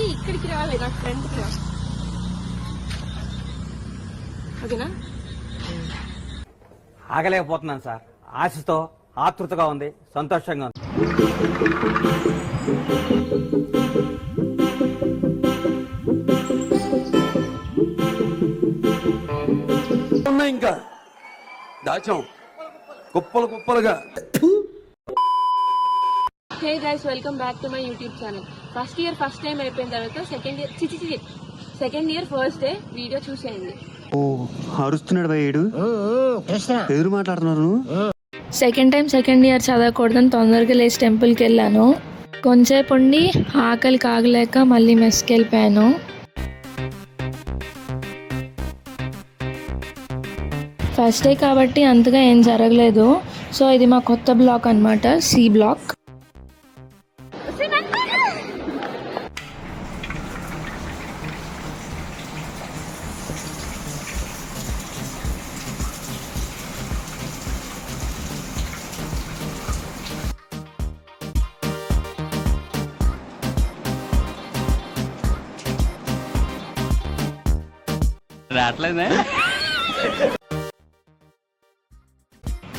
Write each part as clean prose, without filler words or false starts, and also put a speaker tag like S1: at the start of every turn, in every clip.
S1: నుంచి ఇక్కడికి రావాలి, నాకు ఫ్రంట్కి రా. ఓకేనా?
S2: ఆగలేకపోతున్నాను సార్. ఆశతో ఆతృతగా ఉంది, సంతోషంగా ఉంది.
S3: ఇంకా దాచాం కుప్పలు కుప్పలుగా.
S1: Hey guys, welcome back to my YouTube channel. First year first time అయిపోయిన తర్వాత second year first day video చూసేయండి.
S4: ఓ అరుస్తున్నాడు భయ్యుడు, ఎదురు మాట్లాడుతున్నారు.
S5: సెకండ్ ఇయర్ చదవకూడదని తొందరగా లేచి టెంపుల్కి వెళ్ళాను. కొంచెంసేపు ఉండి ఆకలి కాగలేక మళ్ళీ మెస్కి వెళ్ళిపోయాను. ఫస్ట్ డే కాబట్టి అంతగా ఏం జరగలేదు. సో ఇది మా కొత్త బ్లాక్ అన్నమాట, సి బ్లాక్.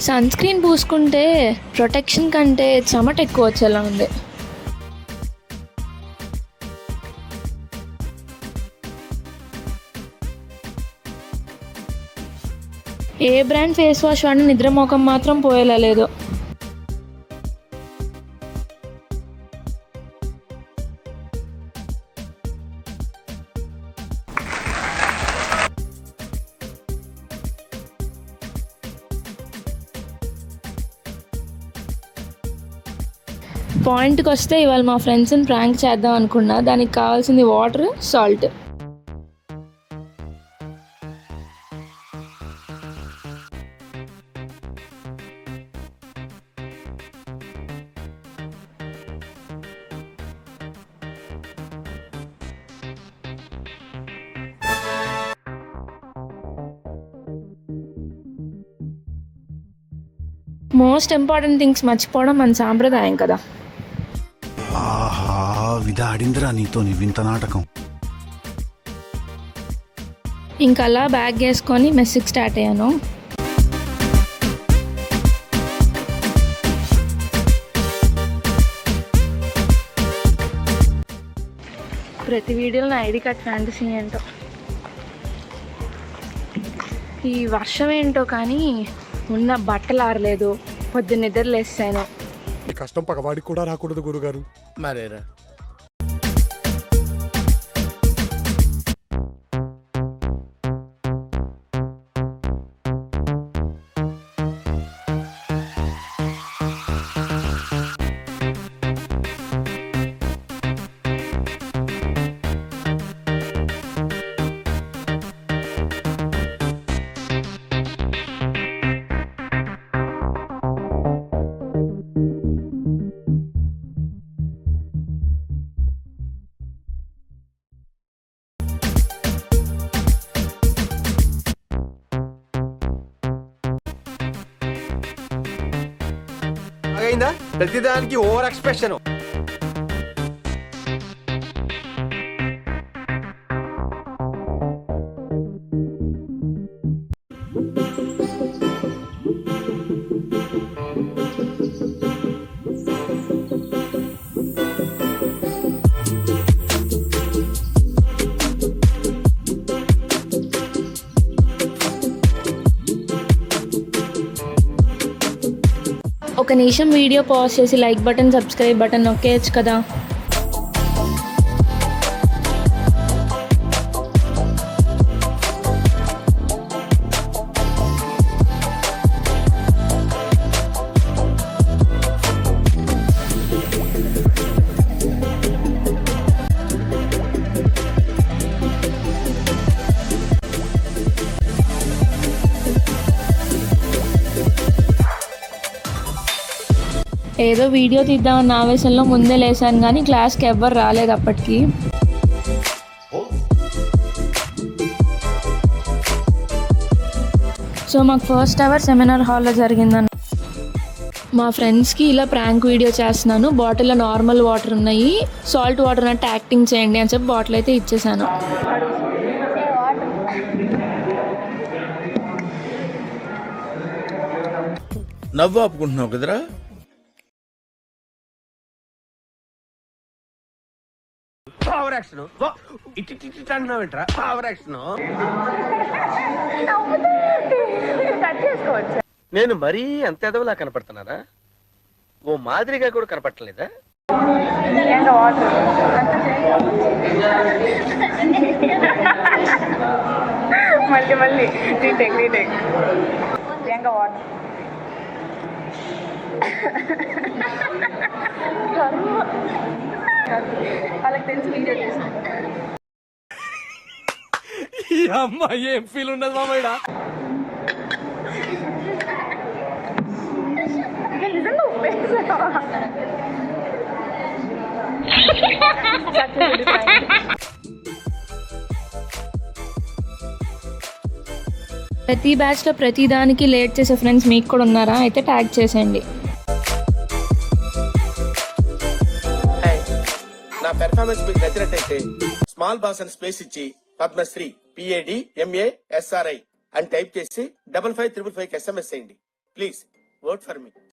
S5: సన్ స్క్రీన్ పూసుకుంటే ప్రొటెక్షన్ కంటే చెమట ఎక్కువ వచ్చేలా ఉంది. ఏ బ్రాండ్ ఫేస్ వాష్ వాడిన నిద్ర మోకం మాత్రం పోయేలా లేదు. పాయింట్కి వస్తే ఇవాళ మా ఫ్రెండ్స్ని ప్రాంక్ చేద్దాం అనుకున్నా. దానికి కావాల్సింది water, salt. Most important things మర్చిపోవడం మన సాంప్రదాయం కదా.
S4: ఆహా, విధాడిందిరా నీతో నీ వింత నాటకం.
S5: ఇంకలా బ్యాగ్ వేసుకొని మెస్కి స్టార్ట్ అయ్యాను. ప్రతి వీడియోలో నా ఐడి కార్డ్ ఫ్యాంటసీ ఏంటో, ఈ వర్షం ఏంటో కానీ ఉన్న బట్టలు ఆరలేదు. పొద్దున్న నిద్ర లేసాను.
S6: కష్టం పగవాడికి కూడా రాకూడదు గురుగారు.
S3: మరేరా
S6: అయిందా? ప్రతిదానికి ఓవర్ ఎక్స్ప్రెషన్.
S5: ఒక నిమిషం వీడియో పాజ్ చేసి లైక్ బటన్, సబ్స్క్రైబ్ బటన్ నొక్కేయచ్చు కదా. ఏదో వీడియో తీద్దామన్న ఆవేశంలో ముందే లేసాను కానీ క్లాస్కి ఎవ్వరు రాలేదు అప్పటికి. సో మాకు ఫస్ట్ అవర్ సెమినార్ హాల్లో జరిగిందన్న. మా ఫ్రెండ్స్కి ఇలా ప్రాంక్ వీడియో చేస్తున్నాను, బాటిల్లో నార్మల్ వాటర్ ఉన్నాయి, సాల్ట్ వాటర్ అన్నట్టు యాక్టింగ్ చేయండి అని చెప్పి బాటిల్ అయితే ఇచ్చేసాను.
S3: నవ్వు ఆపుకుంటున్నావు కదరా.
S7: పవర్ యాక్షన్ ఇటు అంటున్నావు ఏంట్రా పవర్ యాక్షన్. నేను మరీ అంత ఎదవలా కనపడుతున్నారా? ఓ మాదిరిగా కూడా కనపడలేదా?
S1: మళ్ళీ రీటేక్ వాళ్ళకి తెలిసి వీడియో చేస్తాను.
S7: ఈ అమ్మాయి ఏం ఫీల్ ఉండదు మామయ్య.
S1: నిజంగా
S5: ప్రతి బ్యాచ్లో ప్రతి దానికి లేట్ చేసే ఫ్రెండ్స్ మీకు కూడా ఉన్నారా? అయితే ట్యాగ్ చేసేయండి.
S8: నా పెర్ఫార్మెన్స్ మీకు నచ్చినట్టయితే స్మాల్ బాస్ అని స్పేస్ ఇచ్చి పద్మశ్రీ PADMASRI అని టైప్ చేసి 5555 SMS చేయండి. Please vote for me.